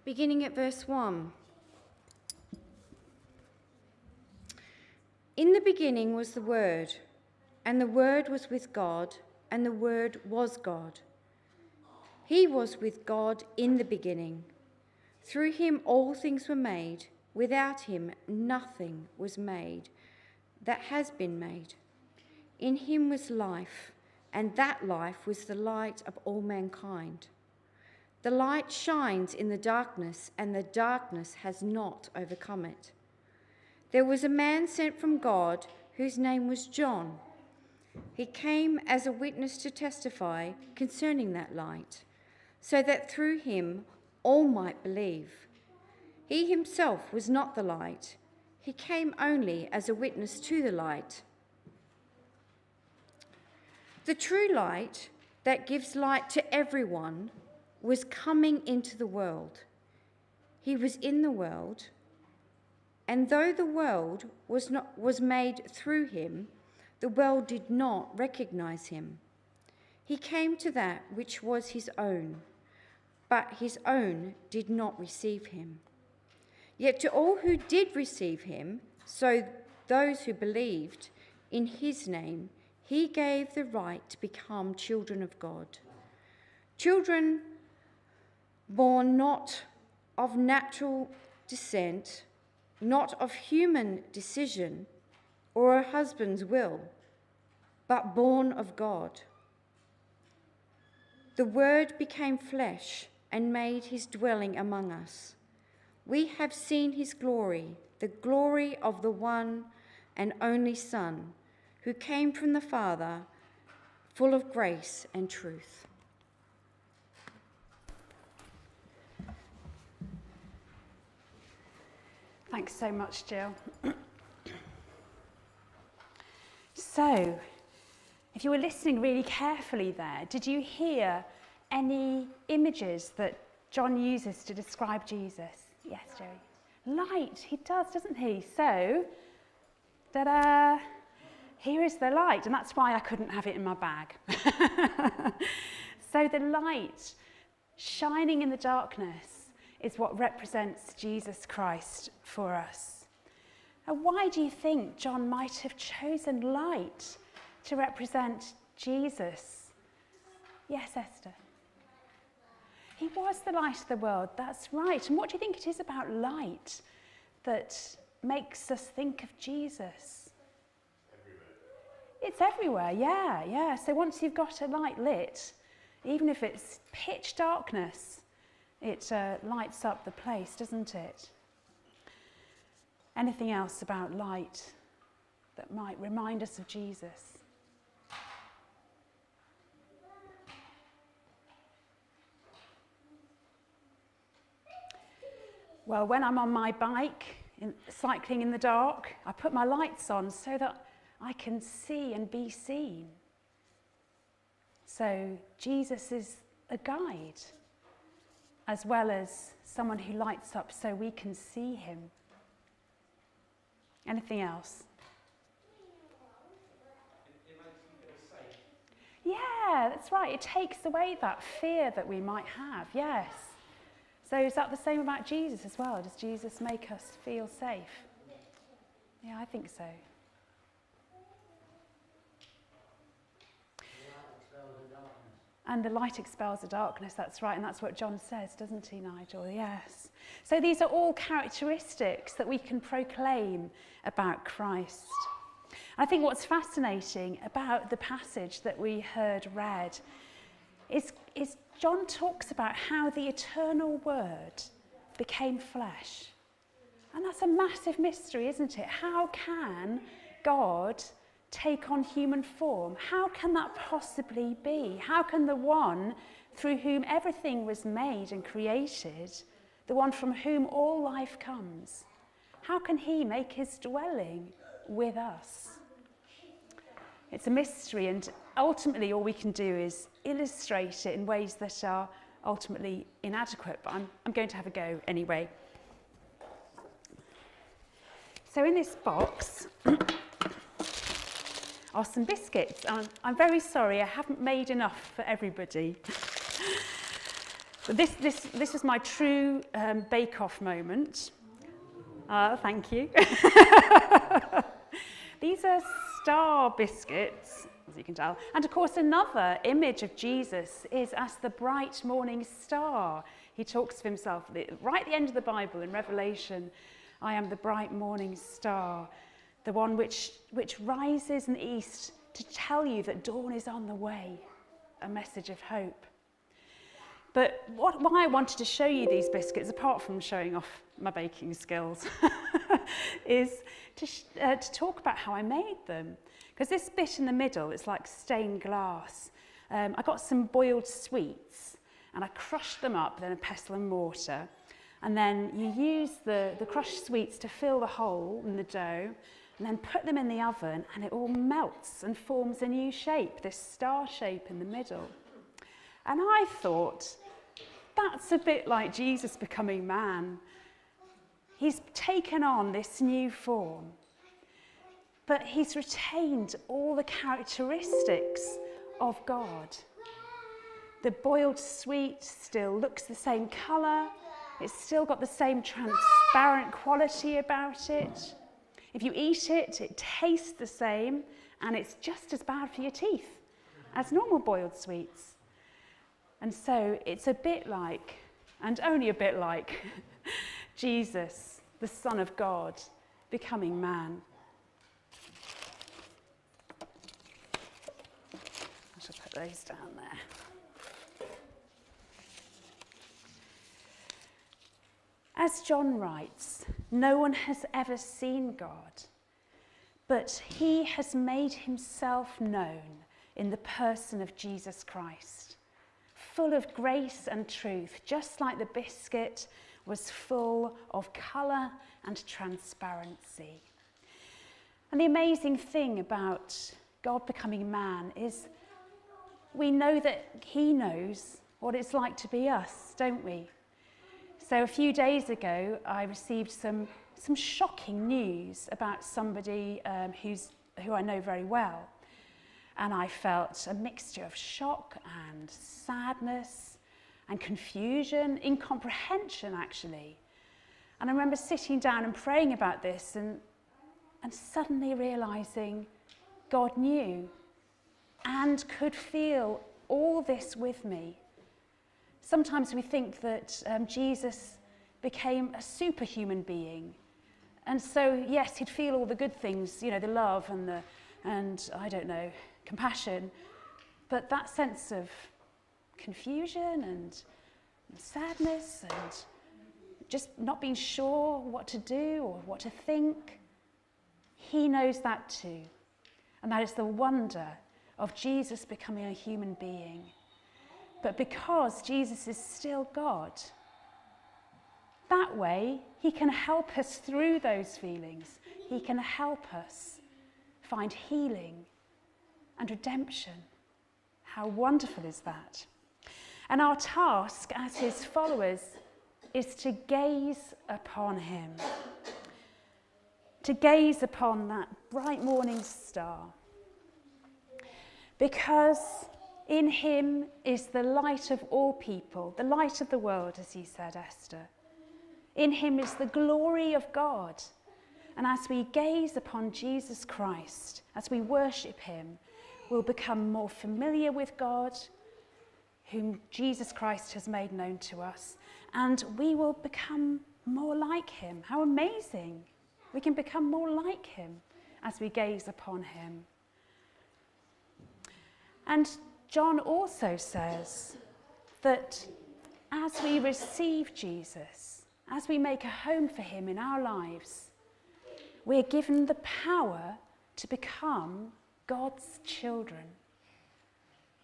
beginning at verse 1. In the beginning was the Word, and the Word was with God, and the Word was God. He was with God in the beginning. Through him all things were made. Without him nothing was made that has been made. In him was life, and that life was the light of all mankind. The light shines in the darkness, and the darkness has not overcome it. There was a man sent from God whose name was John. He came as a witness to testify concerning that light, so that through him all might believe. He himself was not the light. He came only as a witness to the light. The true light that gives light to everyone was coming into the world. He was in the world, and though the world was made through him, the world did not recognize him. He came to that which was his own, but his own did not receive him. Yet to all who did receive him, so those who believed in his name, he gave the right to become children of God. Children born not of natural descent, not of human decision or a husband's will, but born of God. The Word became flesh and made his dwelling among us. We have seen his glory, the glory of the one and only Son, who came from the Father, full of grace and truth. Thanks so much, Jill. So, if you were listening really carefully there, did you hear any images that John uses to describe Jesus? Yes, Jerry. Light, he does, doesn't he? So, ta-da! Here is the light, and that's why I couldn't have it in my bag. So the light shining in the darkness is what represents Jesus Christ for us. Now, why do you think John might have chosen light to represent Jesus? Yes, Esther. He was the light of the world, that's right. And what do you think it is about light that makes us think of Jesus? It's everywhere, yeah. So once you've got a light lit, even if it's pitch darkness, it lights up the place, doesn't it? Anything else about light that might remind us of Jesus? Well, when I'm on my bike, cycling in the dark, I put my lights on so that I can see and be seen. So Jesus is a guide, as well as someone who lights up so we can see him. Anything else? It makes you feel safe. Yeah, that's right. It takes away that fear that we might have, yes. So is that the same about Jesus as well? Does Jesus make us feel safe? Yeah, I think so. And the light expels the darkness, that's right, and that's what John says, doesn't he, Nigel? Yes. So these are all characteristics that we can proclaim about Christ. I think what's fascinating about the passage that we heard read is John talks about how the eternal Word became flesh. And that's a massive mystery, isn't it? How can God take on human form? How can that possibly be? How can the one through whom everything was made and created, the one from whom all life comes, how can he make his dwelling with us? It's a mystery, and ultimately all we can do is illustrate it in ways that are ultimately inadequate, but I'm going to have a go anyway. So in this box are some biscuits. I'm very sorry, I haven't made enough for everybody. But this was my true bake-off moment. Thank you. These are star biscuits, as you can tell. And of course, another image of Jesus is as the bright morning star. He talks of himself right at the end of the Bible in Revelation. I am the bright morning star, the one which rises in the east to tell you that dawn is on the way, a message of hope. But why I wanted to show you these biscuits, apart from showing off my baking skills, is to talk about how I made them. Because this bit in the middle, it's like stained glass. I got some boiled sweets and I crushed them up, then a pestle and mortar. And then you use the crushed sweets to fill the hole in the dough and then put them in the oven and it all melts and forms a new shape, this star shape in the middle. And I thought, that's a bit like Jesus becoming man. He's taken on this new form, but he's retained all the characteristics of God. The boiled sweet still looks the same colour. It's still got the same transparent quality about it. If you eat it, it tastes the same, and it's just as bad for your teeth as normal boiled sweets. And so it's a bit like, and only a bit like, Jesus, the Son of God, becoming man. I shall put those down there. As John writes, no one has ever seen God, but he has made himself known in the person of Jesus Christ, full of grace and truth, just like the biscuit was full of colour and transparency. And the amazing thing about God becoming man is we know that he knows what it's like to be us, don't we? So a few days ago, I received some shocking news about somebody who I know very well. And I felt a mixture of shock and sadness and confusion, incomprehension actually. And I remember sitting down and praying about this and suddenly realising God knew and could feel all this with me. Sometimes we think that Jesus became a superhuman being. And so, yes, he'd feel all the good things, the love and I don't know, compassion, but that sense of confusion and sadness and just not being sure what to do or what to think, he knows that too. And that is the wonder of Jesus becoming a human being. But because Jesus is still God, that way he can help us through those feelings. He can help us find healing and redemption. How wonderful is that? And our task as his followers is to gaze upon him, to gaze upon that bright morning star, because in him is the light of all people, the light of the world, as he said, Esther. In him is the glory of God. And as we gaze upon Jesus Christ, as we worship him, we'll become more familiar with God, whom Jesus Christ has made known to us, and we will become more like him. How amazing! We can become more like him as we gaze upon him. And John also says that as we receive Jesus, as we make a home for him in our lives, we're given the power to become God's children.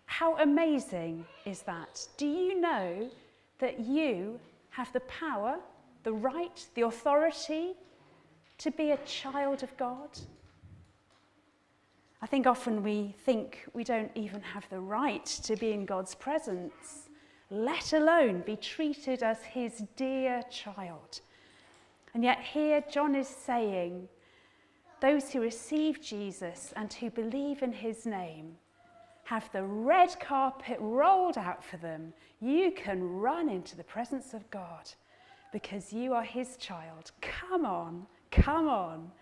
How amazing is that? Do you know that you have the power, the right, the authority to be a child of God? I think often we think we don't even have the right to be in God's presence, let alone be treated as his dear child. And yet here John is saying, those who receive Jesus and who believe in his name have the red carpet rolled out for them, you can run into the presence of God because you are his child. Come on, come on.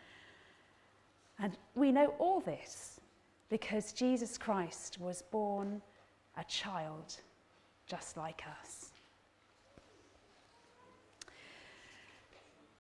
And we know all this because Jesus Christ was born a child just like us.